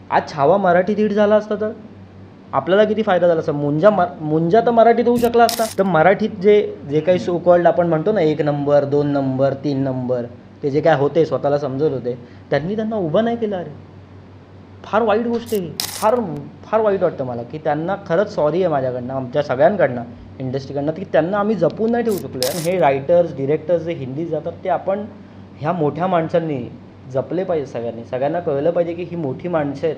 आज छावा मराठीत हिट झाला असता तर आपल्याला किती फायदा झाला असता. मुंजा तर मराठीत होऊ शकला असता. तर मराठीत जे जे काही सो कॉल्ड आपण म्हणतो ना 1 नंबर 2 नंबर 3 नंबर ते जे काय होते स्वतःला समजत होते त्यांनी त्यांना उभं नाही केलं. अरे फार वाईट गोष्ट आहे ही. फार फार वाईट वाटतं मला की त्यांना खरंच सॉरी आहे माझ्याकडनं, आमच्या सगळ्यांकडनं, इंडस्ट्रीकडनं, की त्यांना आम्ही जपून नाही ठेवू शकलो. आणि हे रायटर्स डिरेक्टर्स जे हिंदी जातात ते आपण ह्या मोठ्या माणसांनी जपले पाहिजे. सगळ्यांना कळलं पाहिजे की ही मोठी माणसं आहेत,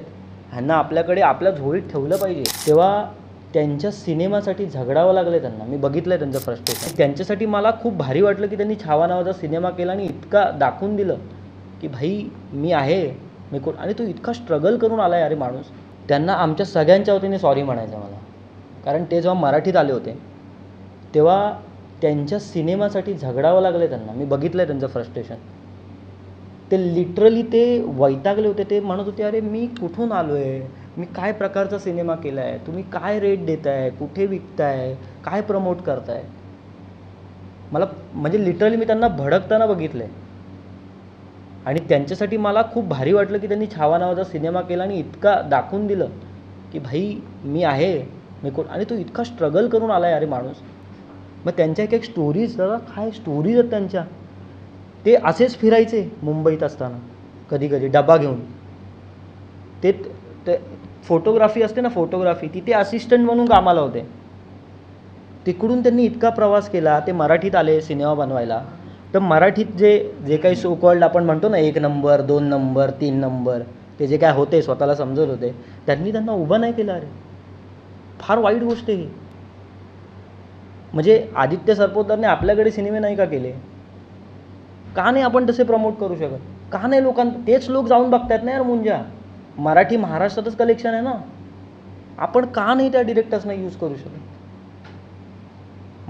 ह्यांना आपल्याकडे आपल्या झोळीत ठेवलं पाहिजे. तेव्हा त्यांच्या सिनेमासाठी झगडावं लागलं आहे त्यांना. मी बघितलं आहे त्यांचं फ्रस्ट्रेशन. त्यांच्यासाठी मला खूप भारी वाटलं की त्यांनी छावा नावाचा सिनेमा केला आणि इतका दाखवून दिलं की भाई मी आहे, मी कोण, आणि तो इतका स्ट्रगल करून आला आहे अरे माणूस. त्यांना आमच्या सगळ्यांच्या वतीने सॉरी म्हणायचं मला. कारण ते जेव्हा मराठीत आले होते तेव्हा त्यांच्या सिनेमासाठी झगडावं लागलं आहे त्यांना. मी बघितलं आहे त्यांचं फ्रस्ट्रेशन. ते लिटरली ते वैतागले होते. ते म्हणत होते अरे मी कुठून आलो आहे, मी काय प्रकारचा सिनेमा केला आहे, तुम्ही काय रेट देताय, कुठे विकताय, काय प्रमोट करताय. मला म्हणजे लिटरली मी त्यांना भडकताना बघितलं आहे. आणि त्यांच्यासाठी मला खूप भारी वाटलं की त्यांनी छावा नावाचा सिनेमा केला आणि इतका दाखवून दिलं की भाई मी आहे, मी कोण, आणि तो इतका स्ट्रगल करून आला आहे अरे माणूस. मग त्यांच्या एक एक स्टोरीज, दादा काय स्टोरीज आहेत त्यांच्या. ते असेच फिरायचे मुंबईत असताना कधी कधी डबा घेऊन. ते फोटोग्राफी असते ना, फोटोग्राफी, तिथे असिस्टंट म्हणून कामाला होते. तिकडून त्यांनी इतका प्रवास केला. ते मराठीत आले सिनेमा बनवायला. तर मराठीत जे जे काही सो कॉल्ड आपण म्हणतो ना 1 नंबर 2 नंबर 3 नंबर ते जे काय होते स्वतःला समजत होते त्यांनी त्यांना उभं नाही केलं. अरे फार वाईट गोष्ट आहे ही. म्हणजे आदित्य सरपोतदारने आपल्याकडे सिनेमे नाही का केले? का नाही आपण तसे प्रमोट करू शकत? का नाही तेच लोक जाऊन बघतायत ना यार मुंजा. मराठी महाराष्ट्रातच कलेक्शन आहे ना. आपण का नाही त्या डिरेक्टर्सना यूज करू शकत?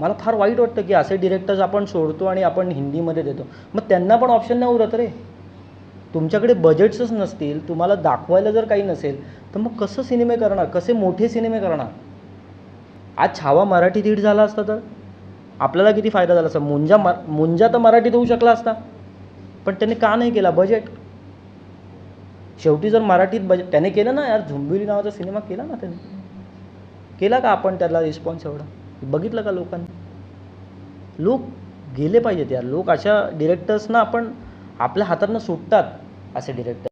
मला फार वाईट वाटतं की असे डिरेक्टर्स आपण सोडतो आणि आपण हिंदीमध्ये देतो. मग त्यांना पण ऑप्शन नाही उरत रे. तुमच्याकडे बजेट्सच नसतील, तुम्हाला दाखवायला जर काही नसेल तर मग कसं सिनेमे करणार, कसे मोठे सिनेमे करणार. आज छावा मराठीत हिट झाला असता तर आपल्याला किती फायदा झाला असता. मुंजा तर मराठीत होऊ शकला असता. पण त्याने का नाही केला? बजेट. शेवटी जर मराठीत बजेट त्याने केलं ना यार, झुंबिली नावाचा सिनेमा केला ना त्याने. केला का आपण त्याला रिस्पॉन्स एवढा? बघितलं का लोकांनी? लोक गेले पाहिजेत यार. लोक अशा डिरेक्टर्सना आपण आपल्या हातातनं सुटतात असे डिरेक्टर.